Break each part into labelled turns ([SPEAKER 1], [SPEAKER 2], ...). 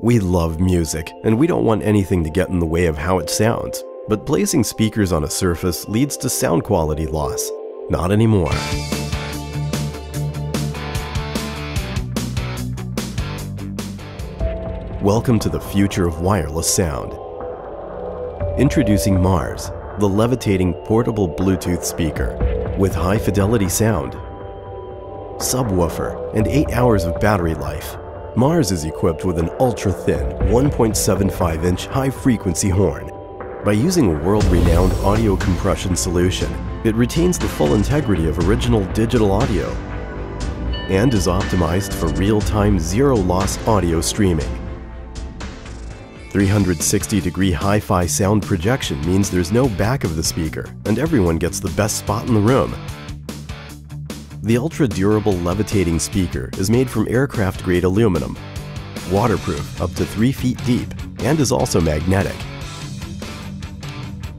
[SPEAKER 1] We love music, and we don't want anything to get in the way of how it sounds. But placing speakers on a surface leads to sound quality loss. Not anymore. Welcome to the future of wireless sound. Introducing Mars, the levitating portable Bluetooth speaker with high-fidelity sound, subwoofer, and 8 hours of battery life. Mars is equipped with an ultra-thin 1.75-inch high-frequency horn. By using a world-renowned audio compression solution, it retains the full integrity of original digital audio and is optimized for real-time zero-loss audio streaming. 360-degree hi-fi sound projection means there's no back of the speaker, and everyone gets the best spot in the room. The ultra-durable levitating speaker is made from aircraft-grade aluminum, waterproof up to 3 feet deep, and is also magnetic.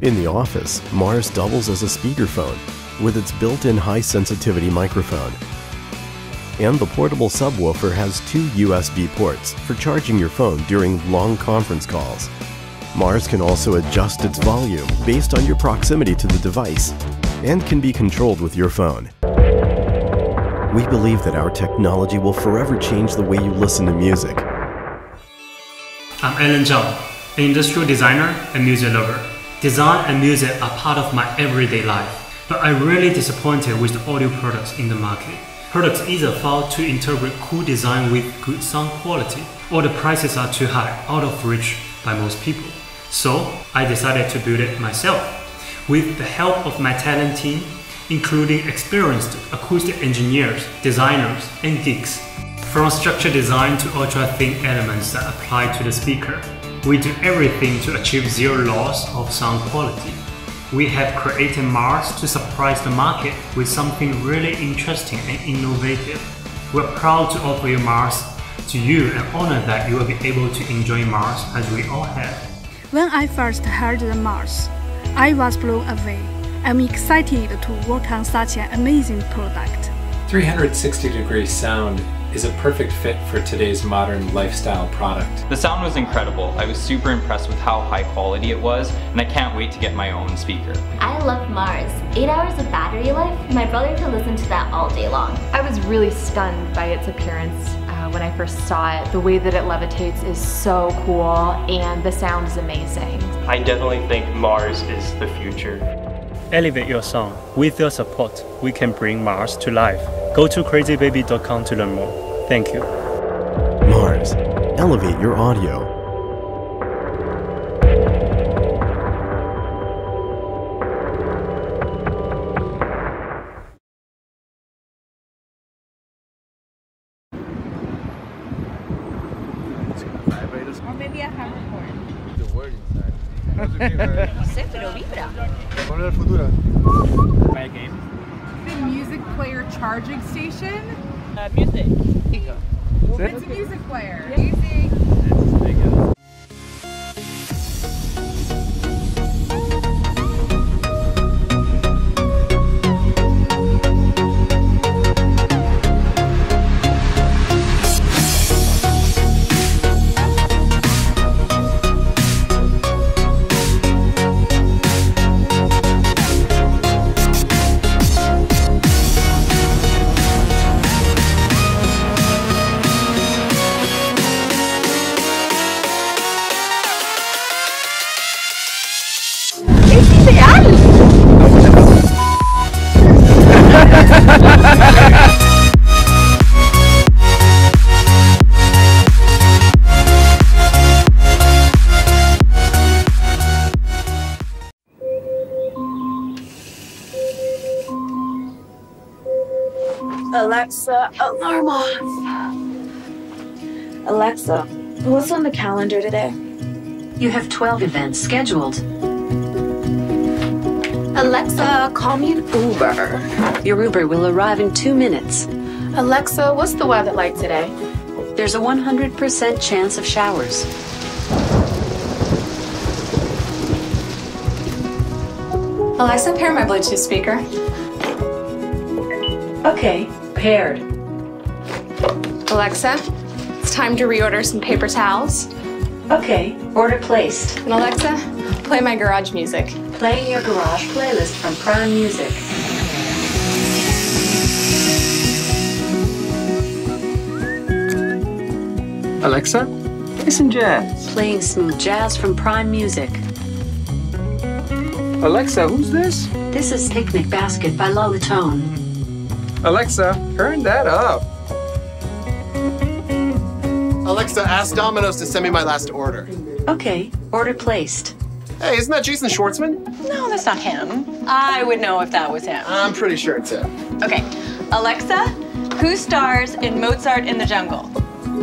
[SPEAKER 1] In the office, Mars doubles as a speakerphone with its built-in high-sensitivity microphone. And the portable subwoofer has 2 USB ports for charging your phone during long conference calls. Mars can also adjust its volume based on your proximity to the device and can be controlled with your phone. We believe that our technology will forever change the way you listen to music.
[SPEAKER 2] I'm Alan Zhang, an industrial designer and music lover. Design and music are part of my everyday life, but I'm really disappointed with the audio products in the market. Products either fail to integrate cool design with good sound quality, or the prices are too high, out of reach by most people. So I decided to build it myself. With the help of my talent team, including experienced acoustic engineers, designers, and geeks. From structure design to ultra-thin elements that apply to the speaker, we do everything to achieve zero loss of sound quality. We have created Mars to surprise the market with something really interesting and innovative. We're proud to offer you Mars to you and honored that you will be able to enjoy Mars as we all have.
[SPEAKER 3] When I first heard the Mars, I was blown away. I'm excited to work on such an amazing product.
[SPEAKER 4] 360-degree sound is a perfect fit for today's modern lifestyle product.
[SPEAKER 5] The sound was incredible. I was super impressed with how high quality it was, and I can't wait to get my own speaker.
[SPEAKER 6] I love Mars. 8 hours of battery life? My brother could listen to that all day long.
[SPEAKER 7] I was really stunned by its appearance when I first saw it. The way that it levitates is so cool, and the sound is amazing.
[SPEAKER 8] I definitely think Mars is the future.
[SPEAKER 2] Elevate your sound. With your support, we can bring Mars to life. Go to crazybaby.com to learn more. Thank you.
[SPEAKER 1] Mars, elevate your audio.
[SPEAKER 3] Or maybe a hankerblade.
[SPEAKER 9] The word inside.
[SPEAKER 6] Sí, pero vibra.
[SPEAKER 9] Ponle el futuro.
[SPEAKER 8] Play a game.
[SPEAKER 10] The music player charging station?
[SPEAKER 8] Music.
[SPEAKER 10] It's a music player. Music.
[SPEAKER 11] Alexa, alarm off. Alexa, what's on the calendar today?
[SPEAKER 12] You have 12 events scheduled.
[SPEAKER 11] Alexa, call me an Uber.
[SPEAKER 12] Your Uber will arrive in 2 minutes.
[SPEAKER 11] Alexa, what's the weather like today?
[SPEAKER 12] There's a 100% chance of showers.
[SPEAKER 11] Alexa, pair my Bluetooth speaker.
[SPEAKER 12] Okay, paired.
[SPEAKER 11] Alexa, it's Time to reorder some paper towels.
[SPEAKER 12] Okay, order placed.
[SPEAKER 11] And Alexa, play my garage music.
[SPEAKER 12] Playing your garage playlist from Prime Music.
[SPEAKER 13] Alexa, play some jazz.
[SPEAKER 12] Playing smooth jazz from Prime Music.
[SPEAKER 13] Alexa, who's this?
[SPEAKER 12] This is Picnic Basket by Lolatone.
[SPEAKER 13] Alexa, turn that up.
[SPEAKER 14] Alexa, ask Domino's to send me my last order.
[SPEAKER 12] Okay, order placed.
[SPEAKER 14] Hey, isn't that Jason Schwartzman?
[SPEAKER 10] No, that's not him. I would know if that was him.
[SPEAKER 14] I'm pretty sure it's him.
[SPEAKER 10] Okay, Alexa, who stars in Mozart in the Jungle?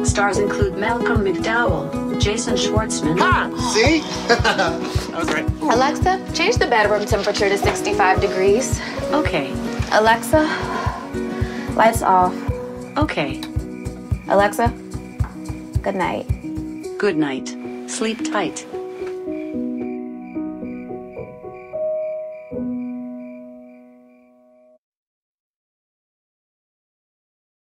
[SPEAKER 12] Stars include Malcolm McDowell, Jason Schwartzman.
[SPEAKER 14] Ha! See? I was right.
[SPEAKER 11] Alexa, change the bedroom temperature to 65 degrees.
[SPEAKER 12] Okay.
[SPEAKER 11] Alexa, lights off.
[SPEAKER 12] Okay.
[SPEAKER 11] Alexa, good night.
[SPEAKER 12] Good night. Sleep tight.